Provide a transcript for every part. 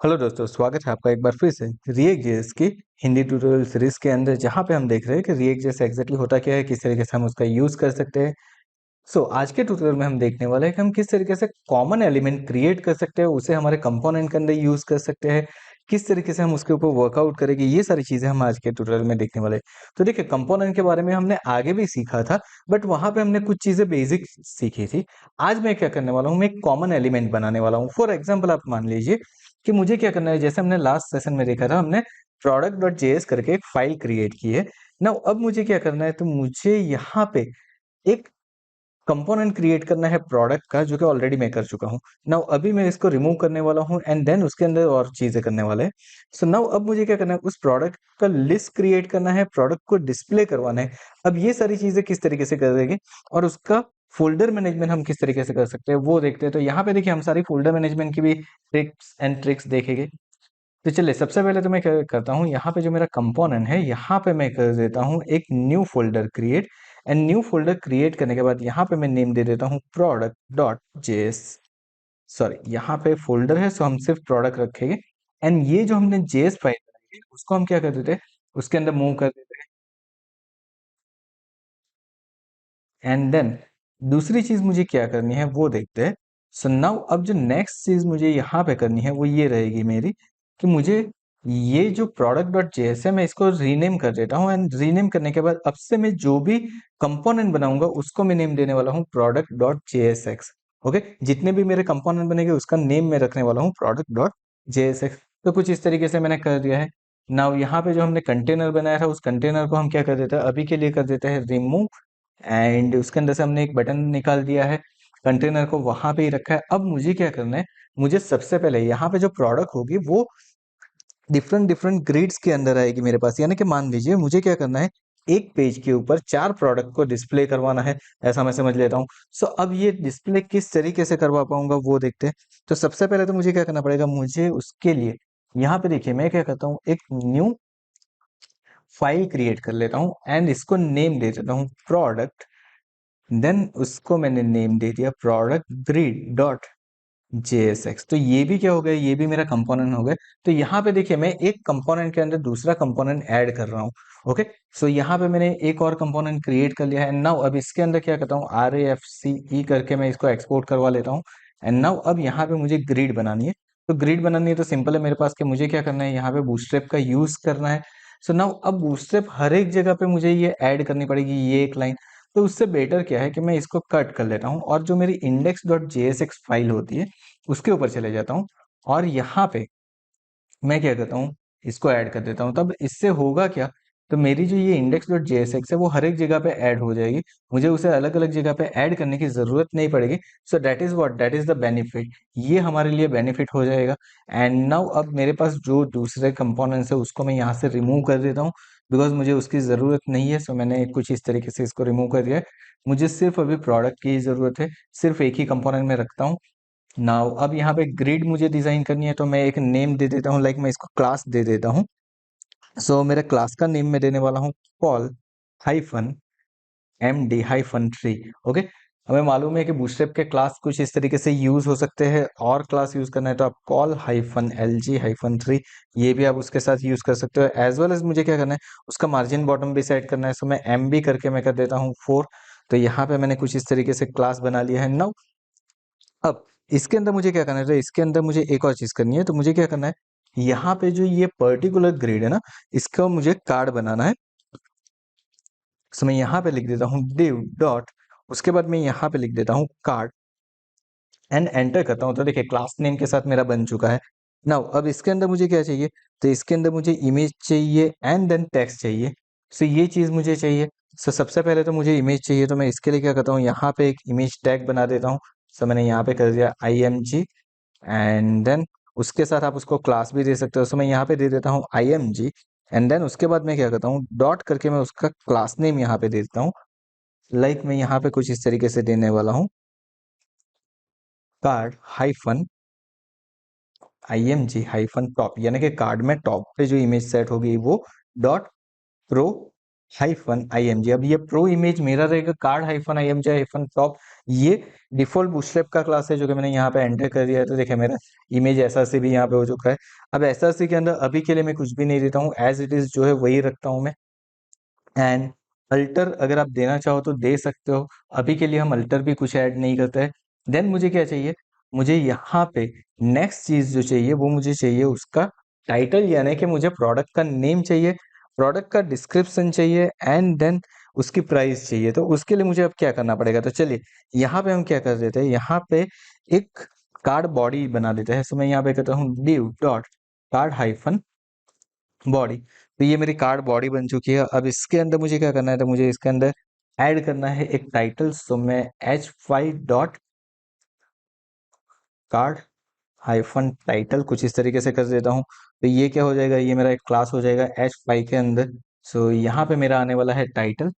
Hello दोस्तों, स्वागत है आपका एक बार फिर से रिएक्ट जेएस की हिंदी ट्यूटोरियल सीरीज के अंदर, जहां पे हम देख रहे हैं कि रिएक्ट जेएस एग्जैक्टली होता क्या है, किस तरीके से हम उसका यूज कर सकते हैं। आज के ट्यूटोरियल में हम देखने वाले हैं कि हम किस तरीके से कॉमन एलिमेंट क्रिएट कर सकते हैं, उसे हमारे कंपोनेंट के अंदर यूज कर सकते हैं, किस तरीके से हम उसके ऊपर वर्कआउट करेंगे। ये सारी चीजें हम आज के ट्यूटोरियल में देखने वाले हैं। तो देखिए, कंपोनेंट के बारे में हमने आगे भी सीखा था, बट वहां पे हमने कुछ चीजें बेसिक सीखी थी। आज मैं क्या करने वाला हूँ, मैं एक कॉमन एलिमेंट बनाने वाला हूँ। फॉर एग्जाम्पल, आप मान लीजिए कि मुझे क्या करना है, जैसे हमने लास्ट सेशन में देखा था, हमने प्रोडक्ट डॉट जेएस करके एक फाइल क्रिएट की है ना। अब मुझे क्या करना है, तो मुझे यहाँ पे एक कंपोनेंट क्रिएट करना है प्रोडक्ट का, जो कि ऑलरेडी मैं कर चुका हूँ। नाउ अभी मैं इसको रिमूव करने वाला हूँ एंड देन उसके अंदर और चीजें करने वाले हैं। सो नाउ अब मुझे क्या करना है, उस प्रोडक्ट का लिस्ट क्रिएट करना है, प्रोडक्ट को डिस्प्ले करवाना है। अब ये सारी चीजें किस तरीके से कर देंगे और उसका फोल्डर मैनेजमेंट हम किस तरीके से कर सकते हैं वो देखते हैं। तो यहाँ पे देखिए, हम सारी फोल्डर मैनेजमेंट की भी टिप्स एंड ट्रिक्स देखेंगे। तो चलिए, सबसे पहले तो मैं क्या करता हूँ, यहाँ पे जो मेरा कंपोनेंट है, यहाँ पे मैं कर देता हूँ एक new folder create. And new folder create करने के बाद यहाँ पे मैं नेम दे देता हूँ प्रोडक्ट डॉट जेएस। सॉरी, यहाँ पे फोल्डर है, सो हम सिर्फ प्रोडक्ट रखेंगे। एंड ये जो हमने जेएस फाइल बनाई है, उसको हम क्या कर देते हैं, उसके अंदर मूव कर देते हैं। एंड देन दूसरी चीज मुझे क्या करनी है वो देखते हैं। सो नाउ अब जो नेक्स्ट चीज मुझे यहाँ पे करनी है वो ये रहेगी मेरी, कि मुझे ये जो प्रोडक्ट डॉट जेएस है, मैं इसको रीनेम कर देता हूँ। एंड रीनेम करने के बाद अब से मैं जो भी कंपोनेंट बनाऊंगा उसको मैं नेम देने वाला हूँ प्रोडक्ट डॉट जेएसएक्स। ओके, जितने भी मेरे कंपोनेंट बनेंगे उसका नेम मैं रखने वाला हूँ प्रोडक्ट डॉट जेएसएक्स। तो कुछ इस तरीके से मैंने कर दिया है। नाउ यहाँ पे जो हमने कंटेनर बनाया था, उस कंटेनर को हम क्या कर देते हैं, अभी के लिए कर देते हैं रिमूव। एंड उसके अंदर से हमने एक बटन निकाल दिया है, कंटेनर को वहां पे ही रखा है। अब मुझे क्या करना है, मुझे सबसे पहले यहाँ पे जो प्रोडक्ट होगी वो डिफरेंट डिफरेंट ग्रिड्स के अंदर आएगी मेरे पास। यानी कि मान लीजिए मुझे क्या करना है, एक पेज के ऊपर 4 प्रोडक्ट को डिस्प्ले करवाना है, ऐसा मैं समझ लेता हूँ। अब ये डिस्प्ले किस तरीके से करवा पाऊंगा वो देखते हैं। तो सबसे पहले तो मुझे क्या करना पड़ेगा, मुझे उसके लिए यहाँ पे देखिए मैं क्या करता हूँ, एक न्यू फाइल क्रिएट कर लेता हूँ एंड इसको नेम दे देता हूँ प्रोडक्ट। देन उसको मैंने नेम दे दिया प्रोडक्ट ग्रिड डॉट JSX। तो ये भी क्या हो गया, ये भी मेरा कंपोनेंट हो गया। तो यहाँ पे देखिए, मैं एक कंपोनेंट के अंदर दूसरा कंपोनेंट ऐड कर रहा हूँ। ओके, यहाँ पे मैंने एक और कंपोनेंट क्रिएट कर लिया है। नाउ अब इसके अंदर क्या करता हूँ, RAFCE करके मैं इसको एक्सपोर्ट करवा लेता हूँ। एंड नाउ अब यहाँ पे मुझे ग्रिड बनानी है। तो ग्रिड बनानी है तो सिंपल है मेरे पास कि मुझे क्या करना है, यहाँ पे बूटस्ट्रैप का यूज करना है। नाउ अब बूटस्ट्रैप हर एक जगह पे मुझे ये ऐड करनी पड़ेगी, ये एक लाइन। तो उससे बेटर क्या है कि मैं इसको कट कर लेता हूँ और जो मेरी इंडेक्स डॉट जेएसएक्स फाइल होती है उसके ऊपर चले जाता हूँ। और यहाँ पे मैं क्या करता हूँ, इसको ऐड कर देता हूँ। तब इससे होगा क्या, तो मेरी जो ये इंडेक्स डॉट जेएसएक्स है वो हर एक जगह पे ऐड हो जाएगी। मुझे उसे अलग अलग जगह पे ऐड करने की जरूरत नहीं पड़ेगी। So that is what, that is the benefit. ये हमारे लिए बेनिफिट हो जाएगा। एंड नाउ अब मेरे पास जो दूसरे कंपोनेंट्स है उसको मैं यहाँ से रिमूव कर देता हूँ, बिकॉज मुझे उसकी ज़रूरत नहीं है। मैंने कुछ इस तरीके से इसको रिमूव कर दिया है। मुझे सिर्फ अभी प्रोडक्ट की ज़रूरत है, सिर्फ एक ही कंपोनेंट में रखता हूँ। नाउ अब यहाँ पे ग्रिड मुझे डिजाइन करनी है, तो मैं एक नेम दे देता हूँ, लाइक मैं इसको क्लास दे देता हूँ। मेरे क्लास का नेम मैं देने वाला हूँ कॉल हाइफन MD-3। ओके, हमें मालूम है कि बूटस्ट्रैप के क्लास कुछ इस तरीके से यूज हो सकते हैं, और क्लास यूज करना है तो आप कॉल हाइफन LG-3 ये भी आप उसके साथ यूज कर सकते हो। एज वेल एज मुझे क्या करना है, उसका मार्जिन बॉटम भी सेट करना है। मैं MB करके मैं कर देता हूँ 4। तो यहाँ पे मैंने कुछ इस तरीके से क्लास बना लिया है। नाउ अब इसके अंदर मुझे क्या करना है, तो इसके अंदर मुझे एक और चीज करनी है। तो मुझे क्या करना है, यहाँ पे जो ये पर्टिकुलर ग्रिड है ना, इसका मुझे कार्ड बनाना है। मैं यहाँ पे लिख देता हूँ div डॉट, उसके बाद मैं यहाँ पे लिख देता हूँ कार्ड एंड एंटर करता हूँ। तो देखिए, क्लास नेम के साथ मेरा बन चुका है। नाउ अब इसके अंदर मुझे क्या चाहिए, तो इसके अंदर मुझे इमेज चाहिए एंड देन टेक्स्ट चाहिए। ये चीज मुझे चाहिए। सबसे पहले तो मुझे इमेज चाहिए, तो मैं इसके लिए क्या करता हूँ, यहाँ पे एक इमेज टैग बना देता हूँ। मैंने यहाँ पे कर दिया IMG एंड देन उसके साथ आप उसको क्लास भी दे सकते हो। मैं यहाँ पे दे देता हूँ IMG एंड देन उसके बाद मैं क्या करता हूँ, डॉट करके मैं उसका क्लास नेम यहाँ पे दे देता हूँ। लाइक मैं यहाँ पे कुछ इस तरीके से देने वाला हूँ, कार्ड हाइफन IMG-टॉप, यानी कि कार्ड में टॉप पे जो इमेज सेट होगी वो dot pro hyphen I M G. अब ये प्रो इमेज मेरा रहेगा card hyphen I M G hyphen top. ये डिफॉल्ट बूटस्ट्रैप का क्लास है जो कि मैंने यहाँ पे एंटर कर दिया है। तो देखिए मेरा इमेज ऐसा से भी यहाँ पे हो चुका है। अब ऐसा से के अंदर अभी के लिए मैं कुछ भी नहीं देता हूँ, एज इट इज जो है वही रखता हूँ मैं। एंड अल्टर अगर आप देना चाहो तो दे सकते हो, अभी के लिए हम अल्टर भी कुछ ऐड नहीं करते हैं। देन मुझे क्या चाहिए, मुझे यहाँ पे नेक्स्ट चीज जो चाहिए वो मुझे चाहिए उसका टाइटल, यानी कि मुझे प्रोडक्ट का नेम चाहिए, प्रोडक्ट का डिस्क्रिप्शन चाहिए, एंड देन उसकी प्राइस चाहिए। तो उसके लिए मुझे अब क्या करना पड़ेगा, तो चलिए यहाँ पे हम क्या कर देते हैं, यहाँ पे एक कार्ड बॉडी बना देते हैं। सो मैं यहाँ पे कहता हूँ div dot card hyphen body. तो ये मेरी कार्ड बॉडी बन चुकी है। अब इसके अंदर मुझे क्या करना है, तो मुझे इसके अंदर ऐड करना है एक टाइटल। सो मैं h5 dot card hyphen title कुछ इस तरीके से कर देता हूँ। तो ये क्या हो जाएगा, ये मेरा एक क्लास हो जाएगा h5 के अंदर। सो यहाँ पे मेरा आने वाला है टाइटल।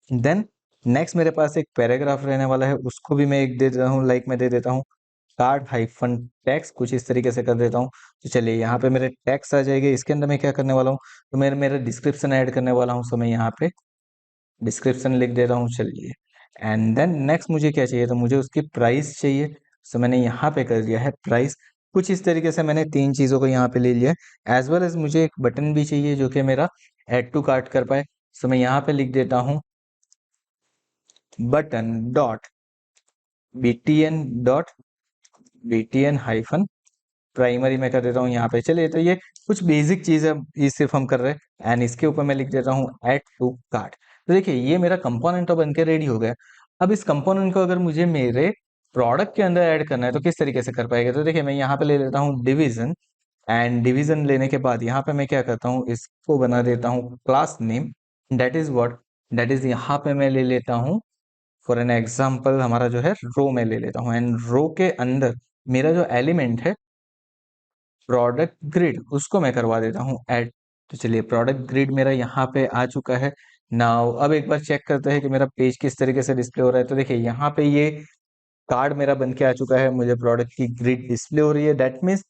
देन नेक्स्ट मेरे पास एक पैराग्राफ रहने वाला है, उसको भी मैं एक दे देता हूँ, लाइक मैं दे देता हूँ कार्ड हाइफन टैक्स कुछ इस तरीके से कर देता हूँ। तो चलिए यहाँ पे मेरे टैक्स आ जाएंगे। इसके अंदर मैं क्या करने वाला हूँ, तो मैं मेरा डिस्क्रिप्शन ऐड करने वाला हूँ। सो मैं यहाँ पे डिस्क्रिप्शन लिख दे रहा हूँ। चलिए एंड देन नेक्स्ट मुझे क्या चाहिए, तो मुझे उसकी प्राइस चाहिए। सो मैंने यहाँ पे कर दिया है प्राइस। कुछ इस तरीके से मैंने तीन चीज़ों को यहाँ पे ले लिया है। एज वेल एज मुझे एक बटन भी चाहिए जो कि मेरा ऐड टू कार्ट कर पाए। सो मैं यहाँ पे लिख देता हूँ button dot btn dot btn hyphen primary में कर देता हूँ यहाँ पे। चलिए तो ये कुछ बेसिक चीज है, ये सिर्फ हम कर रहे हैं। एंड इसके ऊपर मैं लिख देता हूँ ऐड टू कार्ट। तो देखिए ये मेरा कंपोनेंट तो बन के रेडी हो गया। अब इस कंपोनेंट को अगर मुझे मेरे प्रोडक्ट के अंदर ऐड करना है तो किस तरीके से कर पाएगा, तो देखिए मैं यहाँ पे ले लेता हूँ डिवीजन। एंड डिवीजन लेने के बाद यहाँ पे मैं क्या करता हूँ, इसको बना देता हूँ class name. That is what, that is यहाँ पे मैं ले लेता हूँ फॉर एन एग्जाम्पल हमारा जो है रो में ले लेता हूँ। एंड रो के अंदर मेरा जो एलिमेंट है प्रोडक्ट ग्रिड, उसको मैं करवा देता हूँ ऐड। तो चलिए प्रोडक्ट ग्रिड मेरा यहाँ पे आ चुका है। नाउ अब एक बार चेक करते हैं कि मेरा पेज किस तरीके से डिस्प्ले हो रहा है। तो देखिए यहाँ पे ये कार्ड मेरा बन के आ चुका है, मुझे प्रोडक्ट की ग्रिड डिस्प्ले हो रही है। दैट मीन्स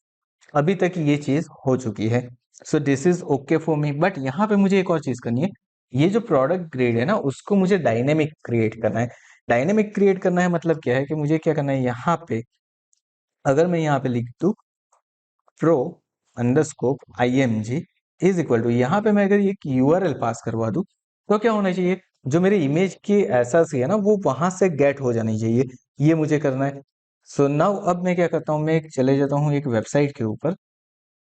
अभी तक ये चीज हो चुकी है। So this is okay for me. But यहाँ पे मुझे एक और चीज करनी है, ये जो प्रोडक्ट ग्रिड है ना उसको मुझे डायनेमिक क्रिएट करना है। डायनेमिक क्रिएट करना है मतलब क्या है, कि मुझे क्या करना है, यहाँ पे अगर मैं यहाँ पे लिख दूँ pro underscore IMG is equal to, यहाँ पे मैं अगर ये URL पास करवा दूं तो क्या होना चाहिए, जो मेरी इमेज की एसएससी है ना वो वहां से गेट हो जानी चाहिए। ये मुझे करना है। सो नाउ अब मैं क्या करता हूँ, मैं एक चले जाता हूँ एक वेबसाइट के ऊपर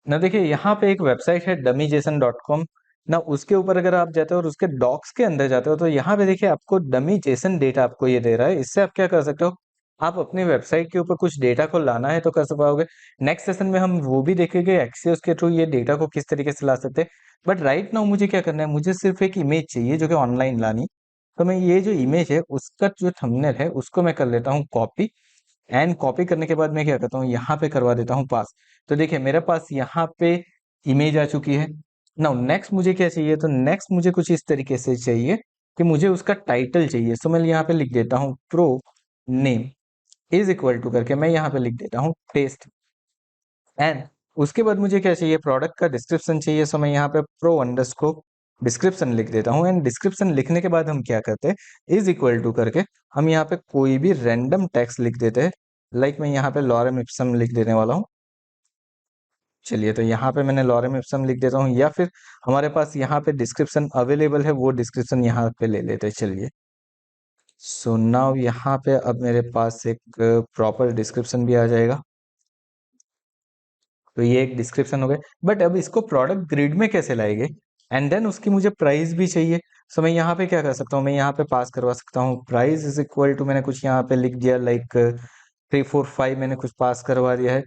ना। देखिए यहाँ पे एक वेबसाइट है dummyjson.com ना, उसके ऊपर अगर आप जाते हो और उसके डॉक्स के अंदर जाते हो तो यहाँ पे देखिए आपको डमी जेसन डेटा आपको ये दे रहा है। इससे आप क्या कर सकते हो, आप अपनी वेबसाइट के ऊपर कुछ डेटा को लाना है तो कर पाओगे। नेक्स्ट सेशन में हम वो भी देखेंगे एक्सियोस के थ्रू ये डेटा को किस तरीके से ला सकते हैं। बट राइट नाउ मुझे क्या करना है, मुझे सिर्फ एक इमेज चाहिए जो कि ऑनलाइन लानी। तो मैं ये जो इमेज है उसका जो थंबनेल है उसको मैं कर लेता हूँ कॉपी। एंड कॉपी करने के बाद मैं क्या करता हूँ, यहाँ पे करवा देता हूँ पास। तो देखिए मेरे पास यहाँ पे इमेज आ चुकी है। नाउ नेक्स्ट मुझे क्या चाहिए, तो नेक्स्ट मुझे कुछ इस तरीके से चाहिए कि मुझे उसका टाइटल चाहिए। सो मैं यहाँ पे लिख देता हूँ pro name is equal to करके मैं यहाँ पे लिख देता हूँ टेस्ट। एंड उसके बाद मुझे क्या चाहिए, प्रोडक्ट का डिस्क्रिप्शन चाहिए। सो मैं यहाँ पे प्रो अंडरस्कोर डिस्क्रिप्शन लिख देता हूँ। एंड डिस्क्रिप्शन लिखने के बाद हम क्या करते हैं, इज इक्वल टू करके हम यहाँ पे कोई भी रैंडम टेक्स्ट लिख देते हैं। लाइक मैं यहाँ पे लॉरेम इप्सम लिख देने वाला हूँ। चलिए तो यहाँ पे मैंने लॉरेम इप्सम लिख देता हूँ, या फिर हमारे पास यहाँ पे डिस्क्रिप्शन अवेलेबल है वो डिस्क्रिप्शन यहाँ पे ले लेते हैं। चलिए सो नाउ यहाँ पे अब मेरे पास एक प्रॉपर डिस्क्रिप्शन भी आ जाएगा। तो ये एक डिस्क्रिप्शन हो गया। बट अब इसको प्रोडक्ट ग्रिड में कैसे लाएंगे, एंड देन उसकी मुझे प्राइस भी चाहिए। सो मैं यहाँ पे क्या कर सकता हूँ, मैं यहाँ पे पास करवा सकता हूँ प्राइस इज इक्वल टू, मैंने कुछ यहाँ पे लिख दिया लाइक 345 मैंने कुछ पास करवा दिया है।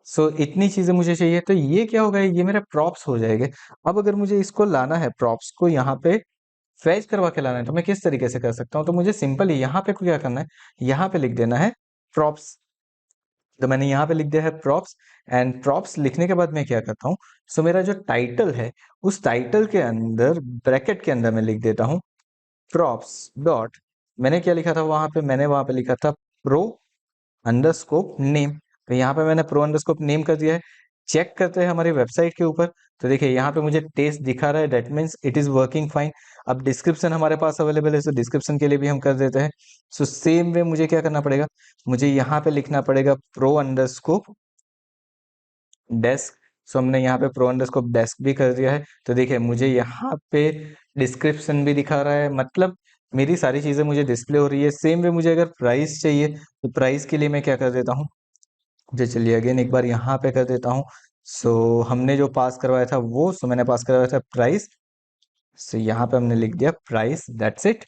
सो इतनी चीजें मुझे चाहिए। तो ये क्या होगा, ये मेरा प्रॉप्स हो जाएंगे। अब अगर मुझे इसको लाना है प्रॉप्स को यहाँ पे फैच करवा के लाना है तो मैं किस तरीके से कर सकता हूँ, तो मुझे सिंपल यहाँ पे क्या करना है, यहाँ पे लिख देना है प्रॉप्स। तो मैंने यहाँ पे लिख दिया है प्रॉप्स। एंड प्रॉप्स लिखने के बाद मैं क्या करता हूँ, सो मेरा जो टाइटल है उस टाइटल के अंदर ब्रैकेट के अंदर मैं लिख देता हूँ प्रॉप्स डॉट, मैंने क्या लिखा था वहां पे, मैंने वहां पे लिखा था प्रो अंडरस्कोप नेम। तो यहाँ पे मैंने प्रो अंडरस्कोप नेम कर दिया है। चेक करते हैं हमारी वेबसाइट के ऊपर, तो देखिए यहाँ पे मुझे टेस्ट दिखा रहा है, that means it is working fine. अब डिस्क्रिप्शन हमारे पास अवेलेबल है, सो डिस्क्रिप्शन के लिए भी हम कर देते हैं। सो सेम वे मुझे क्या करना पड़ेगा, मुझे यहाँ पे लिखना पड़ेगा प्रो अंडरस्कोप डेस्क। सो हमने यहाँ पे प्रो अंडरस्कोप डेस्क भी कर दिया है। तो देखिए मुझे यहाँ पे डिस्क्रिप्शन भी दिखा रहा है, मतलब मेरी सारी चीज़ें मुझे डिस्प्ले हो रही है। सेम वे मुझे अगर प्राइस चाहिए, तो प्राइस के लिए मैं क्या कर देता हूँ, जो चलिए अगेन एक बार यहाँ पे कर देता हूँ। सो हमने जो पास करवाया था वो, सो मैंने पास करवाया था प्राइस। सो यहाँ पे हमने लिख दिया price, that's it.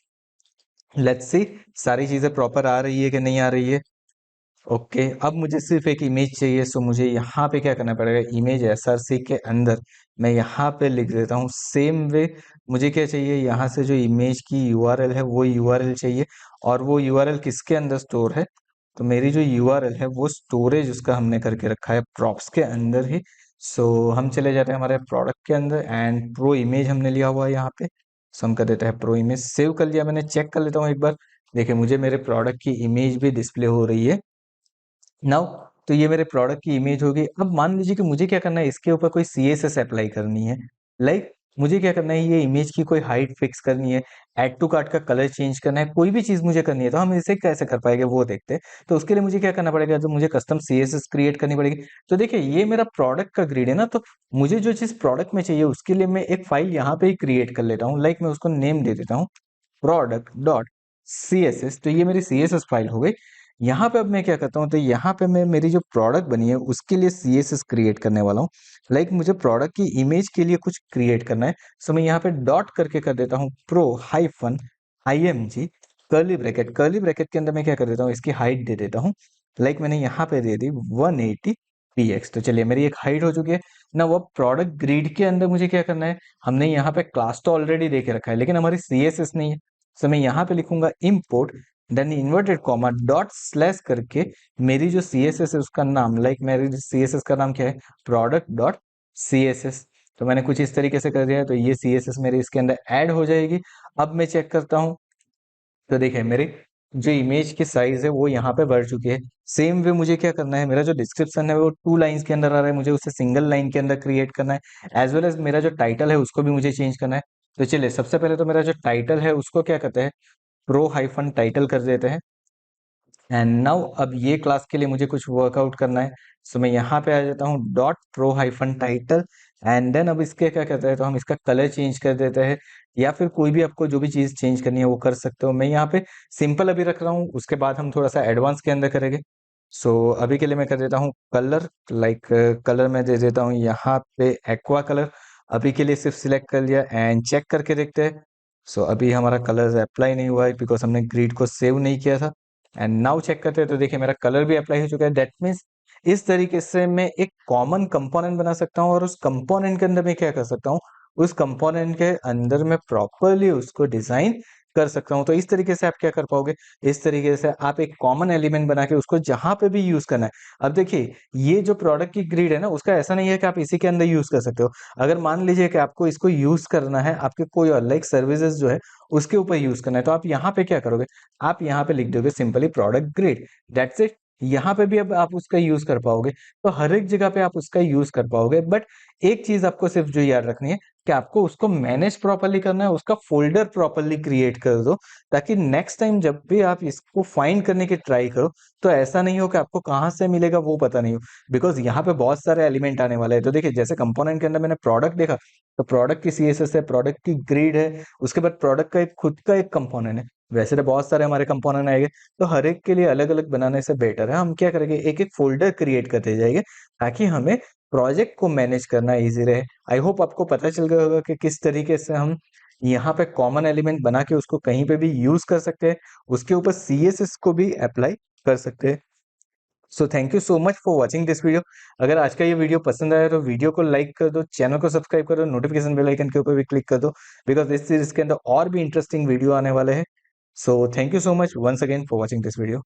Let's see सारी चीज़ें प्रॉपर आ रही है कि नहीं आ रही है। ओके, अब मुझे सिर्फ एक इमेज चाहिए, सो मुझे यहाँ पे क्या करना पड़ेगा, इमेज एसआरसी के अंदर मैं यहाँ पे लिख देता हूँ सेम वे। मुझे क्या चाहिए, यहाँ से जो इमेज की यूआरएल है वो यूआरएल चाहिए, और वो यूआरएल किसके अंदर स्टोर है, तो मेरी जो यूआरएल है वो स्टोरेज उसका हमने करके रखा है प्रॉप्स के अंदर ही। सो हम चले जाते हैं हमारे प्रोडक्ट के अंदर, एंड प्रो इमेज हमने लिया हुआ है यहाँ पे। सो हम कर देते हैं प्रो इमेज, सेव कर लिया मैंने। चेक कर लेता हूँ एक बार, देखिए मुझे मेरे प्रोडक्ट की इमेज भी डिस्प्ले हो रही है नाउ। तो ये मेरे प्रोडक्ट की इमेज होगी। अब मान लीजिए कि मुझे क्या करना है, इसके ऊपर कोई सीएसएस अप्लाई करनी है। लाइक मुझे क्या करना है, ये इमेज की कोई हाइट फिक्स करनी है, ऐड टू कार्ट का कलर चेंज करना है, कोई भी चीज मुझे करनी है, तो हम इसे कैसे कर पाएंगे वो देखते हैं। तो उसके लिए मुझे क्या करना पड़ेगा, तो मुझे कस्टम सीएसएस क्रिएट करनी पड़ेगी। तो देखिए ये मेरा प्रोडक्ट का ग्रिड है ना, तो मुझे जो चीज प्रोडक्ट में चाहिए उसके लिए मैं एक फाइल यहाँ पे ही क्रिएट कर लेता हूँ। लाइक मैं उसको नेम दे देता हूँ product dot C S S. तो ये मेरी सी एस एस फाइल हो गई। यहाँ पे अब मैं क्या करता हूँ, तो यहाँ पे मैं मेरी जो प्रोडक्ट बनी है उसके लिए सी एस एस क्रिएट करने वाला हूँ। लाइक मुझे प्रोडक्ट की इमेज के लिए कुछ क्रिएट करना है। सो मैं यहाँ पे डॉट करके कर देता हूँ pro hyphen I M G curly bracket. Curly bracket के अंदर मैं क्या कर देता हूँ, इसकी हाइट दे देता हूँ। लाइक मैंने यहाँ पे दे दी 180 px। तो चलिए मेरी एक हाइट हो चुकी है ना। वो प्रोडक्ट ग्रिड के अंदर मुझे क्या करना है, हमने यहाँ पे क्लास तो ऑलरेडी देके रखा है, लेकिन हमारी सी एस एस नहीं है। सो मैं यहाँ पे लिखूंगा import then inverted comma dot slash करके मेरी जो सी एस एस है उसका नाम, लाइक मेरी सी एस एस का नाम क्या है, product dot C S S. तो मैंने कुछ इस तरीके से कर दिया है, तो ये सी एस एस मेरी इसके अंदर ऐड हो जाएगी। अब मैं चेक करता हूँ, तो देखिए मेरी जो इमेज की साइज है वो यहाँ पे बढ़ चुकी है। सेम वे मुझे क्या करना है, मेरा जो डिस्क्रिप्शन है वो 2 लाइन्स के अंदर आ रहा है, मुझे उसे सिंगल लाइन के अंदर क्रिएट करना है। एज वेल एज मेरा जो टाइटल है उसको भी मुझे चेंज करना है। तो चलिए सबसे पहले तो मेरा जो टाइटल है उसको क्या करते हैं, प्रो हाइफन टाइटल कर देते हैं। एंड नाउ अब ये क्लास के लिए मुझे कुछ वर्कआउट करना है। सो मैं यहाँ पे आ जाता हूँ dot pro hyphen title. And then अब इसके क्या कहते हैं, तो हम इसका कलर चेंज कर देते हैं, या फिर कोई भी आपको जो भी चीज़ चेंज करनी है वो कर सकते हो। मैं यहाँ पे सिंपल अभी रख रहा हूँ, उसके बाद हम थोड़ा सा एडवांस के अंदर करेंगे। सो अभी के लिए मैं कर देता हूँ कलर, लाइक कलर मैं दे देता हूँ यहाँ पे एक्वा कलर। अभी के लिए सिर्फ सिलेक्ट कर लिया एंड चेक करके देखते हैं। सो अभी हमारा कलर अप्लाई नहीं हुआ है बिकॉज हमने ग्रिड को सेव नहीं किया था। एंड नाउ चेक करते हैं, तो देखिए मेरा कलर भी अप्लाई हो चुका है। दैट मीन्स इस तरीके से मैं एक कॉमन कंपोनेंट बना सकता हूँ, और उस कंपोनेंट के अंदर मैं क्या कर सकता हूँ, उस कंपोनेंट के अंदर मैं प्रॉपरली उसको डिजाइन कर सकता हूँ। तो इस तरीके से आप क्या कर पाओगे, इस तरीके से आप एक कॉमन एलिमेंट बना के उसको जहां पे भी यूज करना है। अब देखिए ये जो प्रोडक्ट की ग्रिड है ना, उसका ऐसा नहीं है कि आप इसी के अंदर यूज कर सकते हो। अगर मान लीजिए कि आपको इसको यूज करना है आपके कोई और लाइक सर्विसेज जो है उसके ऊपर यूज करना है, तो आप यहाँ पे क्या करोगे, आप यहाँ पे लिख दोगे simply product grid, that's it. यहाँ पे भी अब आप उसका यूज कर पाओगे, तो हर एक जगह पे आप उसका यूज कर पाओगे। बट एक चीज आपको सिर्फ जो याद रखनी है कि आपको उसको मैनेज प्रॉपरली करना है, उसका फोल्डर प्रॉपरली क्रिएट कर दो, ताकि नेक्स्ट टाइम जब भी आप इसको फाइंड करने की ट्राई करो, तो ऐसा नहीं हो कि आपको कहाँ से मिलेगा वो पता नहीं हो। बिकॉज यहाँ पे बहुत सारे एलिमेंट आने वाले हैं। तो देखिए जैसे कंपोनेंट के अंदर मैंने प्रोडक्ट देखा, तो प्रोडक्ट की सीएसएस है, प्रोडक्ट की ग्रिड है, उसके बाद प्रोडक्ट का एक खुद का एक कंपोनेंट है। वैसे तो बहुत सारे हमारे कंपोनेंट आएंगे, तो हर एक के लिए अलग अलग बनाने से बेटर है हम क्या करेंगे, एक एक फोल्डर क्रिएट करते जाएंगे, ताकि हमें प्रोजेक्ट को मैनेज करना इजी रहे। आई होप आपको पता चल गया होगा कि किस तरीके से हम यहाँ पे कॉमन एलिमेंट बना के उसको कहीं पे भी यूज कर सकते हैं, उसके ऊपर सीएसएस को भी अप्लाई कर सकते हैं। So thank you so much for watching this video. अगर आज का ये वीडियो पसंद आया तो वीडियो को लाइक कर दो, चैनल को सब्सक्राइब कर दो, नोटिफिकेशन बेल आइकन के ऊपर भी क्लिक कर दो, बिकॉज इस सीरीज के अंदर और भी इंटरेस्टिंग वीडियो आने वाले हैं। So thank you so much once again for watching this video.